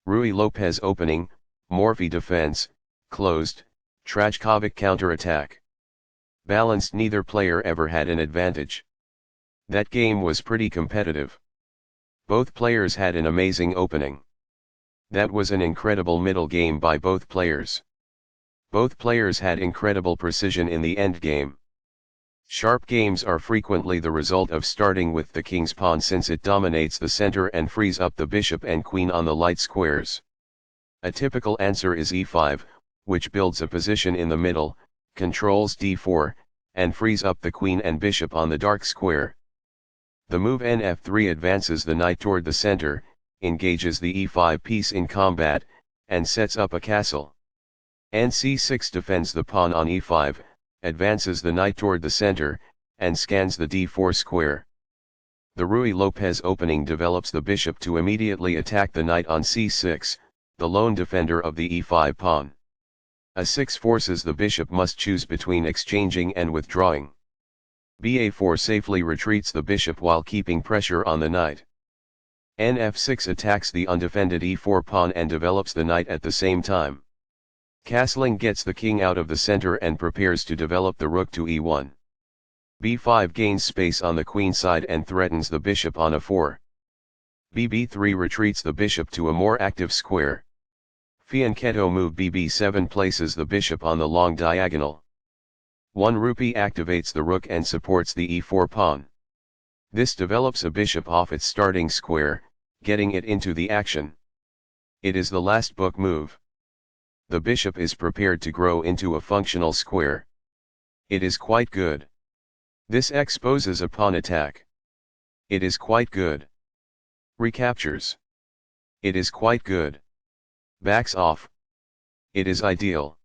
RRuy Lopez opening, Morphy defense, closed, Trajkovic counterattack. Balanced, neither player ever had an advantage. That game was pretty competitive. Both players had an amazing opening. That was an incredible middle game by both players. Both players had incredible precision in the end game. Sharp games are frequently the result of starting with the king's pawn, since it dominates the center and frees up the bishop and queen on the light squares. A typical answer is e5, which builds a position in the middle, controls d4, and frees up the queen and bishop on the dark square. The move nf3 advances the knight toward the center, engages the e5 piece in combat, and sets up a castle. nc6 defends the pawn on e5, advances the knight toward the center, and scans the d4 square. The RRuy Lopez opening develops the bishop to immediately attack the knight on c6, the lone defender of the e5 pawn. a6 forces the bishop must choose between exchanging and withdrawing. ba4 safely retreats the bishop while keeping pressure on the knight. nf6 attacks the undefended e4 pawn and develops the knight at the same time. Castling gets the king out of the center and prepares to develop the rook to e1. b5 gains space on the queen side and threatens the bishop on a4. bb3 retreats the bishop to a more active square. Fianchetto move bb7 places the bishop on the long diagonal. 1 rupee activates the rook and supports the e4 pawn. This develops a bishop off its starting square, getting it into the action. It is the last book move. The bishop is prepared to grow into a functional square. It is quite good. This exposes a pawn attack. It is quite good. Recaptures. It is quite good. Backs off. It is ideal.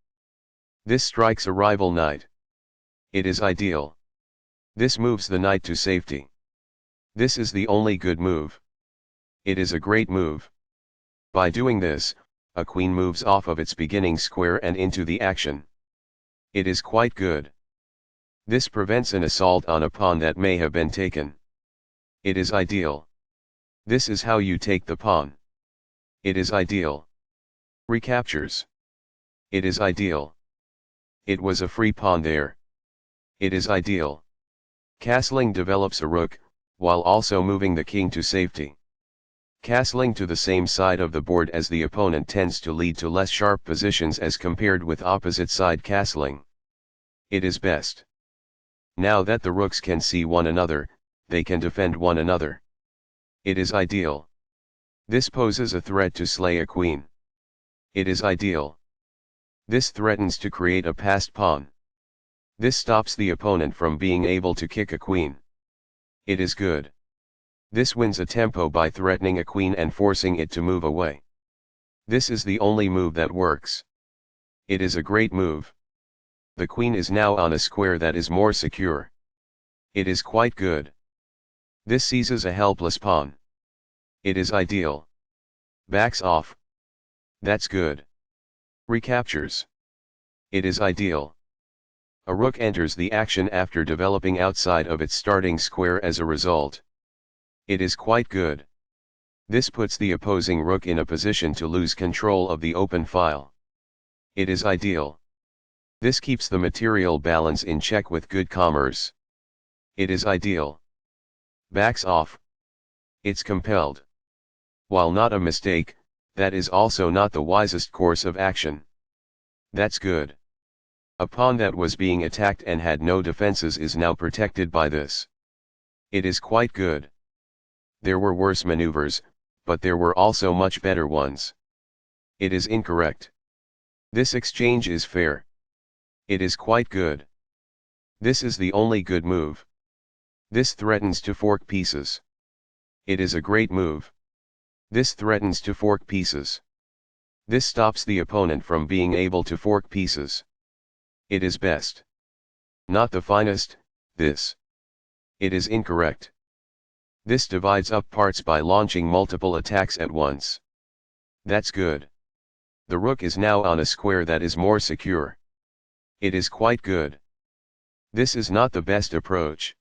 This strikes a rival knight. It is ideal. This moves the knight to safety. This is the only good move. It is a great move. By doing this, a queen moves off of its beginning square and into the action. It is quite good. This prevents an assault on a pawn that may have been taken. It is ideal. This is how you take the pawn. It is ideal. Recaptures. It is ideal. It was a free pawn there. It is ideal. Castling develops a rook, while also moving the king to safety. Castling to the same side of the board as the opponent tends to lead to less sharp positions as compared with opposite side castling. It is best. Now that the rooks can see one another, they can defend one another. It is ideal. This poses a threat to slay a queen. It is ideal. This threatens to create a passed pawn. This stops the opponent from being able to kick a queen. It is good. This wins a tempo by threatening a queen and forcing it to move away. This is the only move that works. It is a great move. The queen is now on a square that is more secure. It is quite good. This seizes a helpless pawn. It is ideal. Backs off. That's good. Recaptures. It is ideal. A rook enters the action after developing outside of its starting square as a result. It is quite good. This puts the opposing rook in a position to lose control of the open file. It is ideal. This keeps the material balance in check with good commerce. It is ideal. Backs off. It's compelled. While not a mistake, that is also not the wisest course of action. That's good. A pawn that was being attacked and had no defenses is now protected by this. It is quite good. There were worse maneuvers, but there were also much better ones. It is incorrect. This exchange is fair. It is quite good. This is the only good move. This threatens to fork pieces. It is a great move. This threatens to fork pieces. This stops the opponent from being able to fork pieces. It is best. Not the finest, this. It is incorrect. This divides up parts by launching multiple attacks at once. That's good. The rook is now on a square that is more secure. It is quite good. This is not the best approach.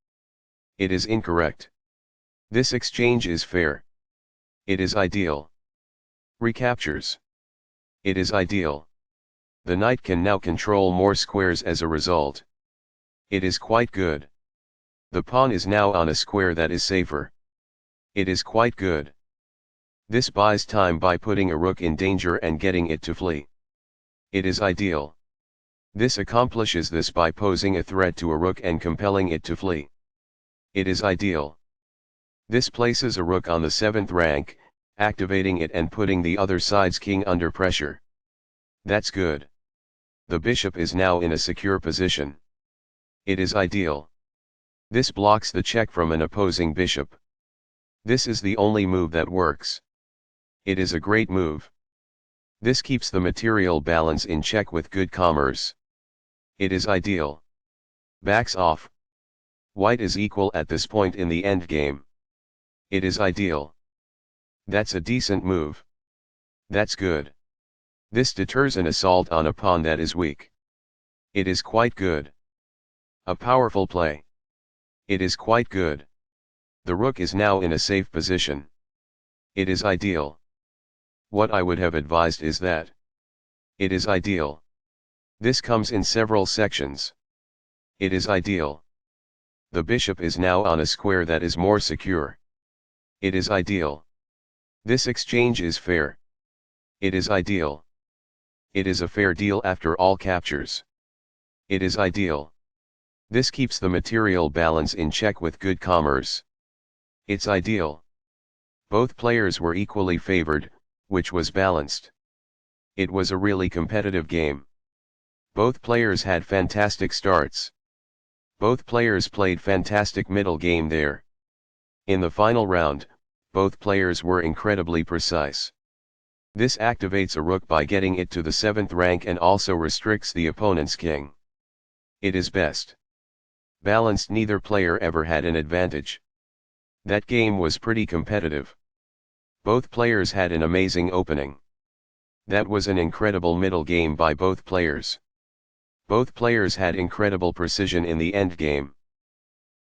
It is incorrect. This exchange is fair. It is ideal. Recaptures. It is ideal. The knight can now control more squares as a result. It is quite good. The pawn is now on a square that is safer. It is quite good. This buys time by putting a rook in danger and getting it to flee. It is ideal. This accomplishes this by posing a threat to a rook and compelling it to flee. It is ideal. This places a rook on the 7th rank, activating it and putting the other side's king under pressure. That's good. The bishop is now in a secure position. It is ideal. This blocks the check from an opposing bishop. This is the only move that works. It is a great move. This keeps the material balance in check with good commerce. It is ideal. Backs off. White is equal at this point in the endgame. It is ideal. That's a decent move. That's good. This deters an assault on a pawn that is weak. It is quite good. A powerful play. It is quite good. The rook is now in a safe position. It is ideal. What I would have advised is that. It is ideal. This comes in several sections. It is ideal. The bishop is now on a square that is more secure. It is ideal. This exchange is fair. It is ideal. It is a fair deal after all captures. It is ideal. This keeps the material balance in check with good commerce. It's ideal. Both players were equally favored, which was balanced. It was a really competitive game. Both players had fantastic starts. Both players played fantastic middle game there. In the final round, both players were incredibly precise. This activates a rook by getting it to the 7th rank and also restricts the opponent's king. It is best. Balanced, neither player ever had an advantage. That game was pretty competitive. Both players had an amazing opening. That was an incredible middle game by both players. Both players had incredible precision in the endgame.